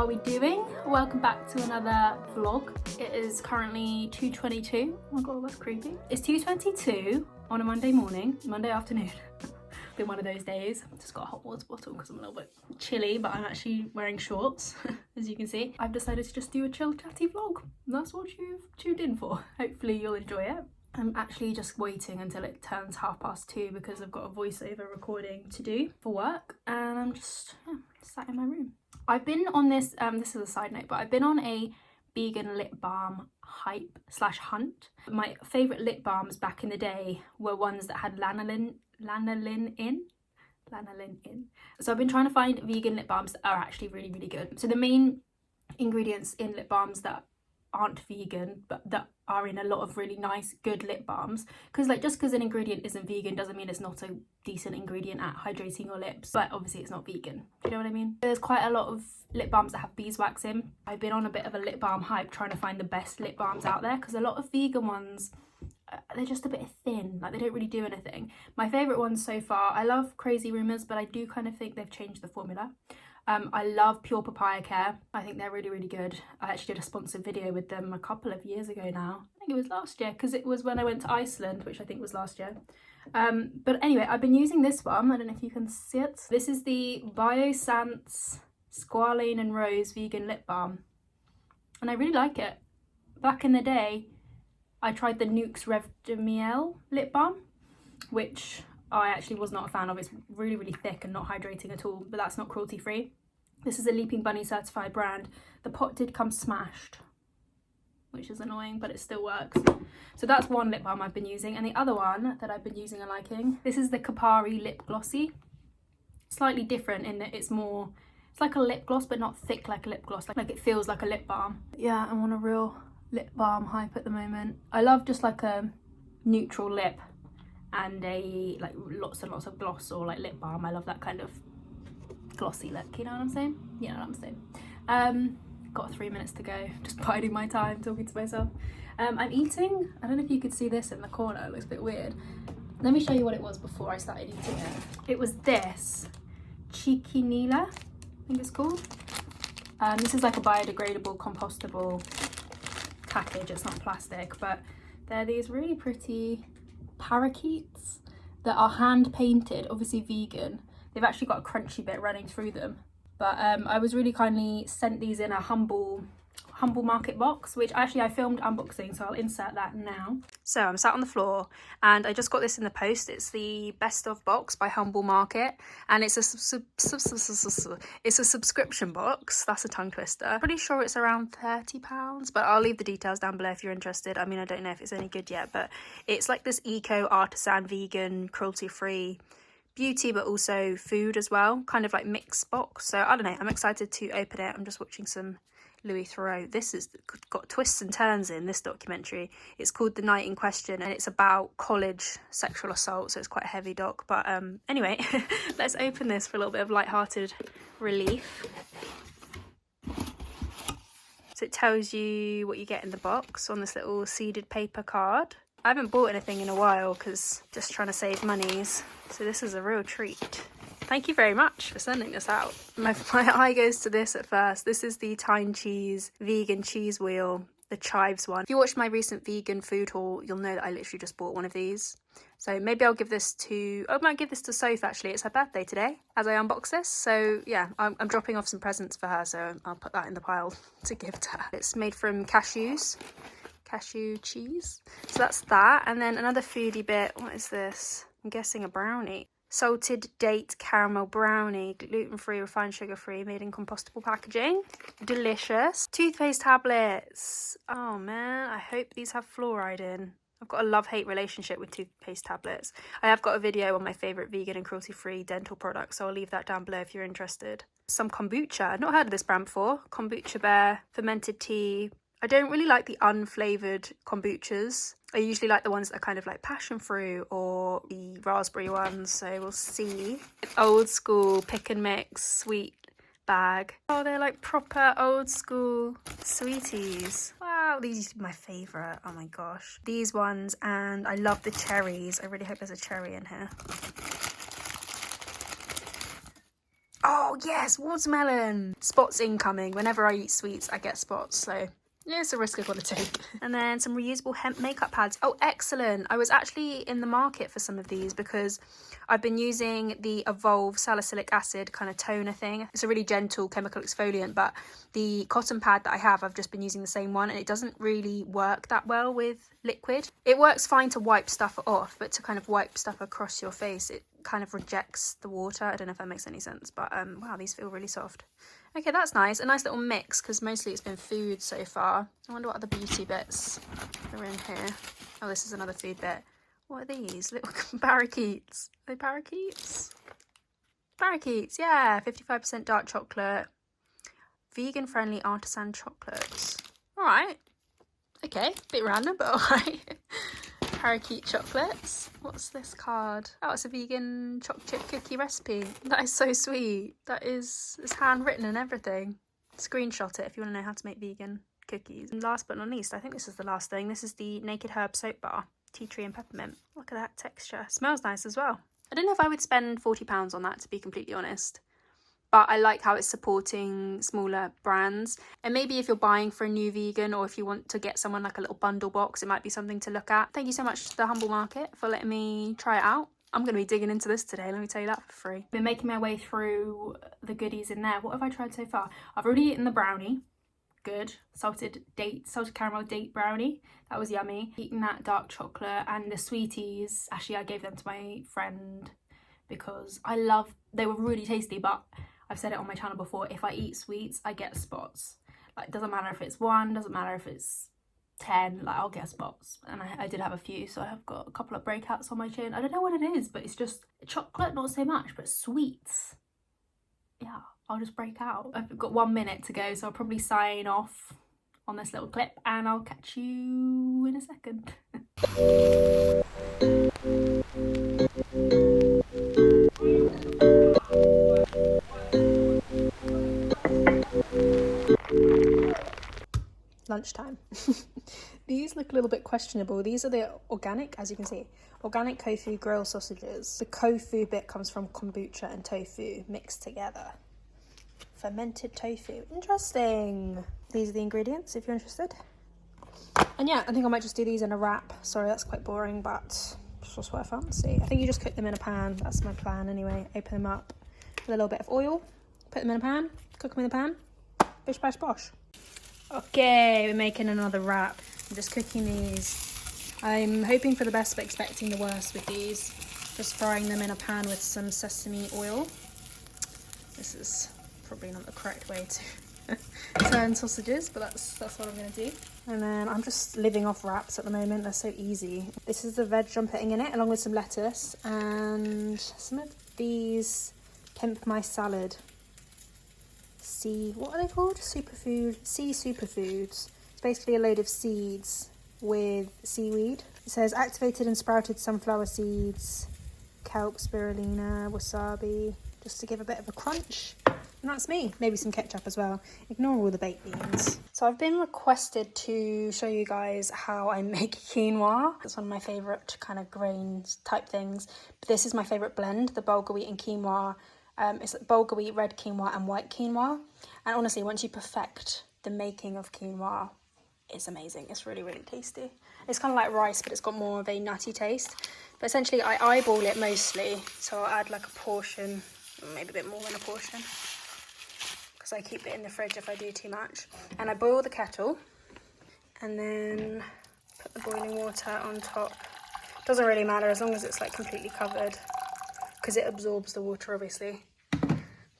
we doing? Welcome back to another vlog. It is currently 2:22. Oh my god, that's creepy. It's 2:22 on a Monday morning, Monday afternoon. Been one of those days. Just got a hot water bottle because I'm a little bit chilly, but I'm actually wearing shorts, as you can see. I've decided to just do a chill chatty vlog. That's what you've tuned in for. Hopefully you'll enjoy it. I'm actually just waiting until it turns 2:30 because I've got a voiceover recording to do for work, and I'm just sat in my room. I've been on this, this is a side note, but I've been on a vegan lip balm hype / hunt. My favourite lip balms back in the day were ones that had lanolin in. So I've been trying to find vegan lip balms that are actually really, really good. So the main ingredients in lip balms that aren't vegan but that are in a lot of really nice good lip balms, because like just because an ingredient isn't vegan doesn't mean it's not a decent ingredient at hydrating your lips, but obviously it's not vegan. Do you know what I mean? There's quite a lot of lip balms that have beeswax in. I've been on a bit of a lip balm hype trying to find the best lip balms out there, because a lot of vegan ones, they're just a bit thin, like they don't really do anything. My favourite ones so far, I love Crazy Rumours, but I do kind of think they've changed the formula. I love Pure Papaya Care. I think they're really, really good. I actually did a sponsored video with them a couple of years ago now. I think it was last year, because it was when I went to Iceland, which I think was last year. But anyway, I've been using this one. I don't know if you can see it. This is the Biossance Squalane and Rose Vegan Lip Balm. And I really like it. Back in the day, I tried the Nuxe Rev de Miel lip balm, which I actually was not a fan of. It's really, really thick and not hydrating at all, but that's not cruelty free. This is a Leaping Bunny certified brand. The pot did come smashed, which is annoying, but it still works. So that's one lip balm I've been using, and the other one that I've been using and liking, this is the Kopari Lip Glossy. Slightly different in that it's like a lip gloss, but not thick like a lip gloss, like it feels like a lip balm. Yeah, I'm on a real lip balm hype at the moment. I love just like a neutral lip and a like lots and lots of gloss or like lip balm. I love that kind of glossy look, you know what I'm saying? You know what I'm saying. Got 3 minutes to go, just biding my time, talking to myself. I'm eating, I don't know if you could see this in the corner, it looks a bit weird. Let me show you what it was before I started eating it. It was this Chiquinilla, I think it's called. This is like a biodegradable, compostable package. It's not plastic, but they're these really pretty parakeets that are hand painted, obviously vegan. They've actually got a crunchy bit running through them, but I was really kindly sent these in a humble market box, which actually I filmed unboxing, so I'll insert that now. So I'm sat on the floor and I just got this in the post. It's the Best of box by Humble Market, and it's a subscription box. That's a tongue twister. Pretty sure it's around £30, but I'll leave the details down below if you're interested. I mean, I don't know if it's any good yet, but it's like this eco artisan vegan cruelty free beauty, but also food as well, kind of like mixed box. So I don't know, I'm excited to open it. I'm just watching some Louis Theroux. This has got twists and turns in this documentary. It's called The Night in Question, and it's about college sexual assault, so it's quite a heavy doc. But anyway, let's open this for a little bit of light-hearted relief. So it tells you what you get in the box on this little seeded paper card. I haven't bought anything in a while because just trying to save monies, so this is a real treat. Thank you very much for sending this out. My eye goes to this at first. This is the Tyne Cheese Vegan Cheese Wheel, the chives one. If you watched my recent vegan food haul, you'll know that I literally just bought one of these. So maybe I'll give this to, I might give this to Soph actually. It's her birthday today as I unbox this. So yeah, I'm dropping off some presents for her, so I'll put that in the pile to give to her. It's made from cashews. Cashew cheese. So that's that. And then another foodie bit. What is this? I'm guessing a brownie. Salted date caramel brownie, gluten-free, refined sugar-free, made in compostable packaging. Delicious. Toothpaste tablets. Oh man, I hope these have fluoride in. I've got a love-hate relationship with toothpaste tablets. I have got a video on my favourite vegan and cruelty-free dental products, so I'll leave that down below if you're interested. Some kombucha. I've not heard of this brand before. Kombucha Bear, fermented tea. I don't really like the unflavoured kombuchas. I usually like the ones that are kind of like passion fruit or the raspberry ones, so we'll see. Old school pick and mix sweet bag. Oh, they're like proper old school sweeties. Wow, these used to be my favourite. Oh my gosh. These ones, and I love the cherries. I really hope there's a cherry in here. Oh yes, watermelon. Spots incoming. Whenever I eat sweets, I get spots, so yeah, it's a risk I've got to take. And then some reusable hemp makeup pads. Oh, excellent. I was actually in the market for some of these because I've been using the Evolve salicylic acid kind of toner thing. It's a really gentle chemical exfoliant, but the cotton pad that I have, I've just been using the same one, and it doesn't really work that well with liquid. It works fine to wipe stuff off, but to kind of wipe stuff across your face, it kind of rejects the water. I don't know if that makes any sense, but wow, these feel really soft. Okay, that's nice. A nice little mix, because mostly it's been food so far. I wonder what other beauty bits are in here. Oh, this is another food bit. What are these? Little parakeets. Are they parakeets? Parakeets, yeah. 55% dark chocolate. Vegan-friendly artisan chocolates. All right. Okay, bit random, but all right. Parakeet chocolates. What's this card? Oh, it's a vegan chocolate chip cookie recipe. That is so sweet. It's handwritten and everything. Screenshot it if you want to know how to make vegan cookies. And last but not least, I think this is the last thing. This is the Naked Herb Soap Bar. Tea tree and peppermint. Look at that texture. Smells nice as well. I don't know if I would spend £40 on that, to be completely honest. But I like how it's supporting smaller brands. And maybe if you're buying for a new vegan, or if you want to get someone like a little bundle box, it might be something to look at. Thank you so much to the Humble Market for letting me try it out. I'm going to be digging into this today, let me tell you that for free. Been making my way through the goodies in there. What have I tried so far? I've already eaten the brownie. Good. Salted caramel date brownie. That was yummy. Eating that dark chocolate and the sweeties. Actually, I gave them to my friend because they were really tasty, but I've said it on my channel before, if I eat sweets, I get spots. Like, doesn't matter if it's 1, doesn't matter if it's 10, like, I'll get spots. And I did have a few, so I've got a couple of breakouts on my chin. I don't know what it is, but it's just chocolate, not so much, but sweets. Yeah, I'll just break out. I've got 1 minute to go, so I'll probably sign off on this little clip, and I'll catch you in a second. Lunchtime. These look a little bit questionable. These are the organic, as you can see, organic tofu grill sausages. The tofu bit comes from kombucha and tofu mixed together. Fermented tofu. Interesting. These are the ingredients if you're interested. And yeah, I think I might just do these in a wrap. Sorry, that's quite boring, but it's just what I fancy. I think you just cook them in a pan. That's my plan anyway. Open them up with a little bit of oil, put them in a pan, cook them in a pan. Bish bash bosh. Okay, we're making another wrap. I'm just cooking these. I'm hoping for the best but expecting the worst with these. Just frying them in a pan with some sesame oil. This is probably not the correct way to turn sausages, but that's what I'm going to do. And then I'm just living off wraps at the moment. They're so easy. This is the veg I'm putting in it, along with some lettuce and some of these Pimp My Salad. What are they called? Sea superfoods. It's basically a load of seeds with seaweed. It says activated and sprouted sunflower seeds, kelp, spirulina, wasabi, just to give a bit of a crunch. And that's me. Maybe some ketchup as well. Ignore all the baked beans. So I've been requested to show you guys how I make quinoa. It's one of my favourite kind of grains type things. But this is my favourite blend, the bulgur wheat and quinoa. It's bulgur wheat, red quinoa and white quinoa. And honestly, once you perfect the making of quinoa, it's amazing. It's really, really tasty. It's kind of like rice, but it's got more of a nutty taste. But essentially, I eyeball it mostly. So I'll add like a portion, maybe a bit more than a portion, because I keep it in the fridge if I do too much. And I boil the kettle and then put the boiling water on top. Doesn't really matter as long as it's like completely covered, because it absorbs the water obviously.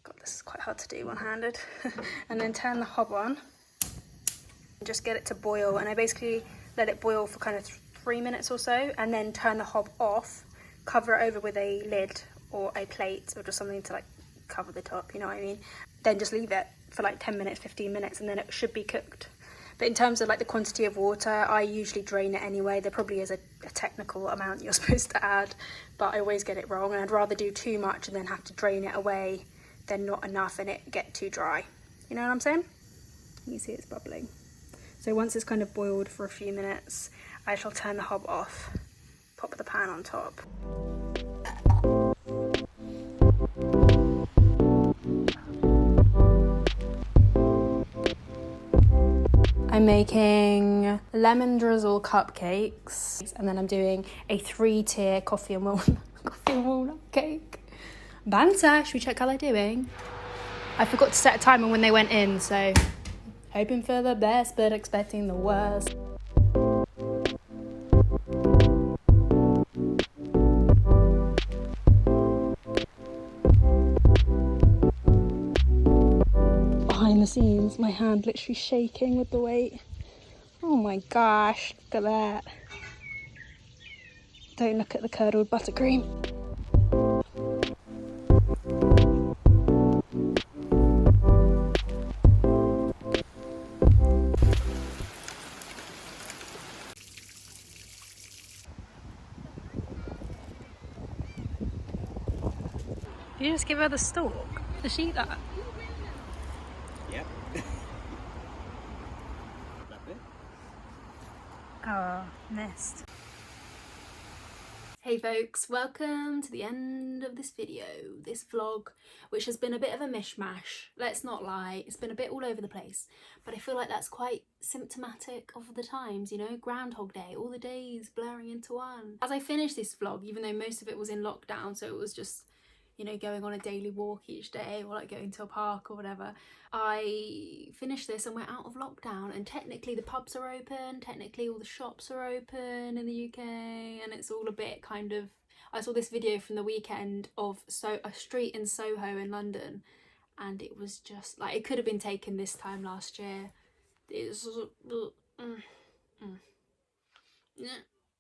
God, this is quite hard to do one-handed. And then turn the hob on and just get it to boil, and I basically let it boil for kind of 3 minutes or so, and then turn the hob off, cover it over with a lid or a plate or just something to like cover the top, you know what I mean. Then just leave it for like 10 minutes, 15 minutes, and then it should be cooked. But in terms of like the quantity of water, I usually drain it anyway. There probably is a technical amount you're supposed to add, but I always get it wrong, and I'd rather do too much and then have to drain it away than not enough and it get too dry. You know what I'm saying? You see it's bubbling. So once it's kind of boiled for a few minutes, I shall turn the hob off, pop the pan on top. I'm making lemon drizzle cupcakes, and then I'm doing a 3-tier coffee and walnut cake. Banter, should we check how they're doing? I forgot to set a timer when they went in, so hoping for the best but expecting the worst. Behind the scenes, my hand literally shaking with the weight. Oh my gosh, look at that. Don't look at the curdled buttercream. You just give her the stalk? Does she eat that? Yep. Oh, missed. Hey folks, welcome to the end of this video, this vlog, which has been a bit of a mishmash. Let's not lie, it's been a bit all over the place, but I feel like that's quite symptomatic of the times, you know, Groundhog Day, all the days blurring into one. As I finished this vlog, even though most of it was in lockdown, so it was just, you know, going on a daily walk each day or like going to a park or whatever, I finished this and we're out of lockdown, and technically the pubs are open, technically all the shops are open in the UK, and it's all a bit kind of... I saw this video from the weekend of a street in Soho in London, and it was just like, it could have been taken this time last year. It was...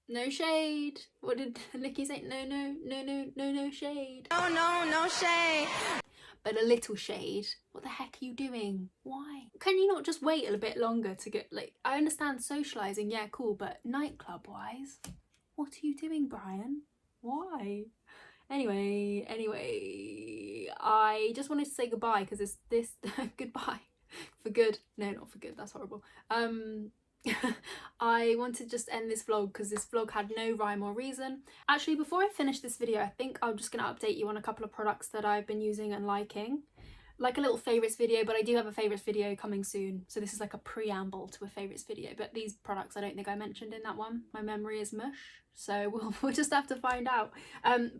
No shade. What did Nikki say? No shade. No shade. But a little shade. What the heck are you doing? Why? Can you not just wait a bit longer to get, like, I understand socialising, yeah, cool, but nightclub wise, what are you doing, Brian? Why? Anyway, I just wanted to say goodbye because this goodbye for good. No, not for good, that's horrible. I wanted to just end this vlog because this vlog had no rhyme or reason. Actually, before I finish this video, I think I'm just going to update you on a couple of products that I've been using and liking. Like a little favourites video, but I do have a favourites video coming soon. So this is like a preamble to a favourites video. But these products I don't think I mentioned in that one. My memory is mush. So we'll just have to find out.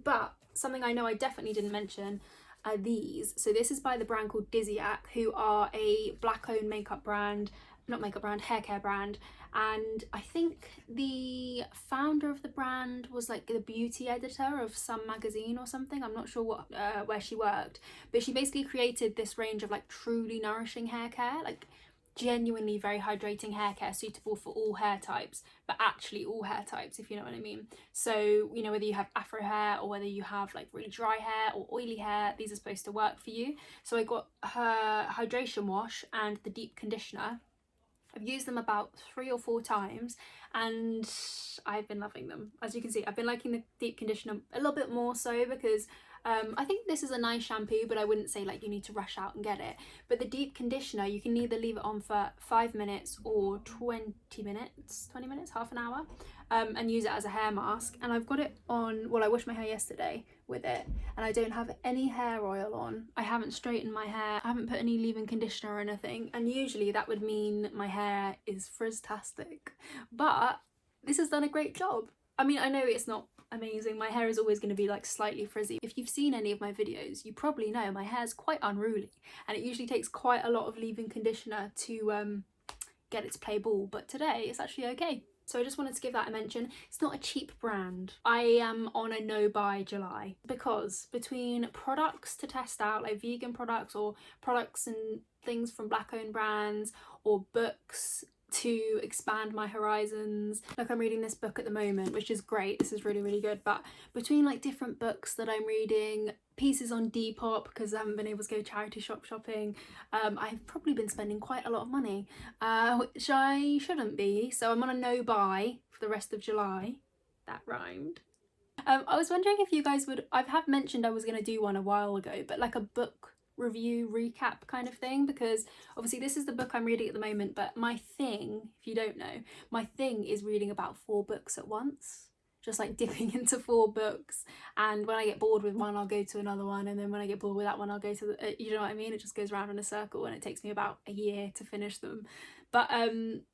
But something I know I definitely didn't mention are these. So this is by the brand called Dizziak, who are a black-owned makeup brand. Not makeup brand, hair care brand, and I think the founder of the brand was like the beauty editor of some magazine or something. I'm not sure what where she worked, but she basically created this range of like truly nourishing hair care, like genuinely very hydrating hair care suitable for all hair types, but actually all hair types, if you know what I mean. So, you know, whether you have afro hair or whether you have like really dry hair or oily hair, these are supposed to work for you. So I got her hydration wash and the deep conditioner. I've used them about 3 or 4 times and I've been loving them. As you can see, I've been liking the deep conditioner a little bit more so because I think this is a nice shampoo, but I wouldn't say like you need to rush out and get it. But the deep conditioner, you can either leave it on for 5 minutes or 20 minutes, half an hour, and use it as a hair mask. And I've got it on, well, I washed my hair yesterday with it and I don't have any hair oil on. I haven't straightened my hair, I haven't put any leave-in conditioner or anything, and usually that would mean my hair is frizztastic, but this has done a great job. I mean, I know it's not amazing, my hair is always going to be like slightly frizzy. If you've seen any of my videos, you probably know my hair's quite unruly and it usually takes quite a lot of leave-in conditioner to get it to play ball, but today it's actually okay. So I just wanted to give that a mention. It's not a cheap brand. I am on a no-buy July because between products to test out, like vegan products or products and things from black-owned brands, or books to expand my horizons. Like I'm reading this book at the moment, which is great. This is really, really good. But between like different books that I'm reading, pieces on Depop because I haven't been able to go charity shop shopping, I've probably been spending quite a lot of money, which I shouldn't be. So I'm on a no buy for the rest of July. That rhymed. I was wondering if you guys would, I have mentioned I was going to do one a while ago, but like a book review recap kind of thing, because obviously this is the book I'm reading at the moment, but my thing, if you don't know, my thing is reading about 4 books at once, just like dipping into 4 books, and when I get bored with one I'll go to another one, and then when I get bored with that one I'll go to the, you know what I mean, it just goes around in a circle and it takes me about a year to finish them. But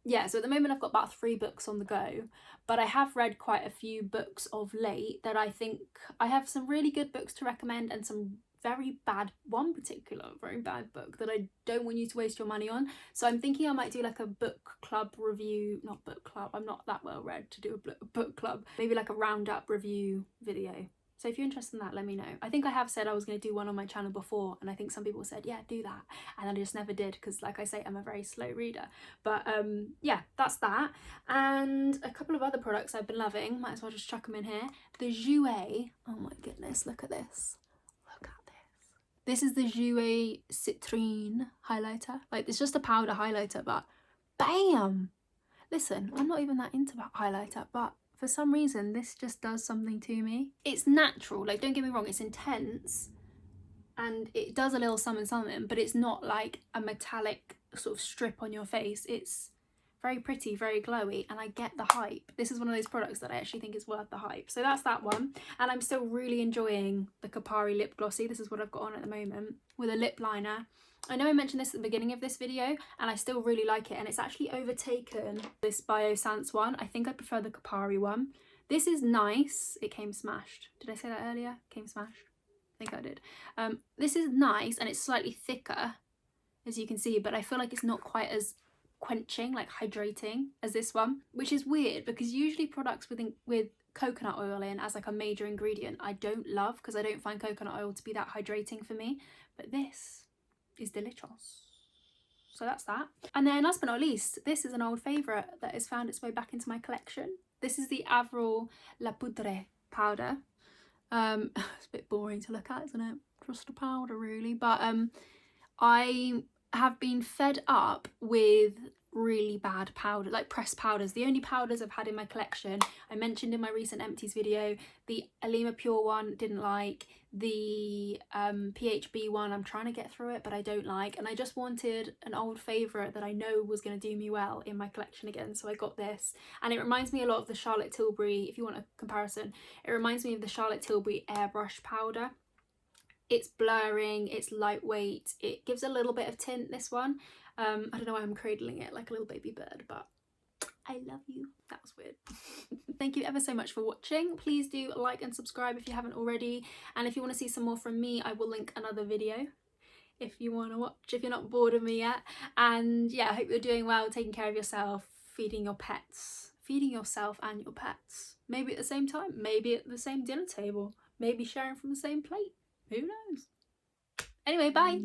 yeah, so at the moment I've got about 3 books on the go, but I have read quite a few books of late that I think I have some really good books to recommend and some very bad, one particular very bad book that I don't want you to waste your money on. So I'm thinking I might do like a book club review, not book club, I'm not that well read to do a book club, maybe like a roundup review video. So if you're interested in that, let me know. I think I have said I was going to do one on my channel before, and I think some people said, yeah, do that. And I just never did because, like I say, I'm a very slow reader. But yeah, that's that. And a couple of other products I've been loving. Might as well just chuck them in here. The Jouer. Oh my goodness, look at this. Look at this. This is the Jouer Citrine highlighter. Like, it's just a powder highlighter, but bam! Listen, I'm not even that into that highlighter, but for some reason this just does something to me. It's natural, like, don't get me wrong, it's intense and it does a little something, but it's not like a metallic sort of strip on your face. It's very pretty, very glowy, and I get the hype. This is one of those products that I actually think is worth the hype. So that's that one. And I'm still really enjoying the Kopari lip glossy. This is what I've got on at the moment with a lip liner. I know I mentioned this at the beginning of this video and I still really like it, and it's actually overtaken this Biossance one. I think I prefer the Kopari one. This is nice. It came smashed. Did I say that earlier? Came smashed? I think I did. This is nice and it's slightly thicker, as you can see, but I feel like it's not quite as quenching, like hydrating, as this one, which is weird because usually products with coconut oil in as like a major ingredient I don't love, because I don't find coconut oil to be that hydrating for me, but this is delicious. So that's that. And then last but not least, this is an old favourite that has found its way back into my collection. This is the Avril La Poudre powder. It's a bit boring to look at, isn't it? Just a powder really, but I have been fed up with really bad powder, like pressed powders. The only powders I've had in my collection, I mentioned in my recent empties video, the Alima Pure one didn't like, the PHB one I'm trying to get through it but I don't like, and I just wanted an old favourite that I know was going to do me well in my collection again, so I got this. And it reminds me a lot of the Charlotte Tilbury, if you want a comparison, it reminds me of the Charlotte Tilbury airbrush powder. It's blurring, it's lightweight, it gives a little bit of tint, this one. I don't know why I'm cradling it like a little baby bird, but I love you. That was weird. Thank you ever so much for watching. Please do like and subscribe if you haven't already. And if you want to see some more from me, I will link another video if you want to watch, if you're not bored of me yet. And yeah, I hope you're doing well, taking care of yourself, feeding your pets, feeding yourself and your pets. Maybe at the same time, maybe at the same dinner table, maybe sharing from the same plate. Who knows? Anyway, bye.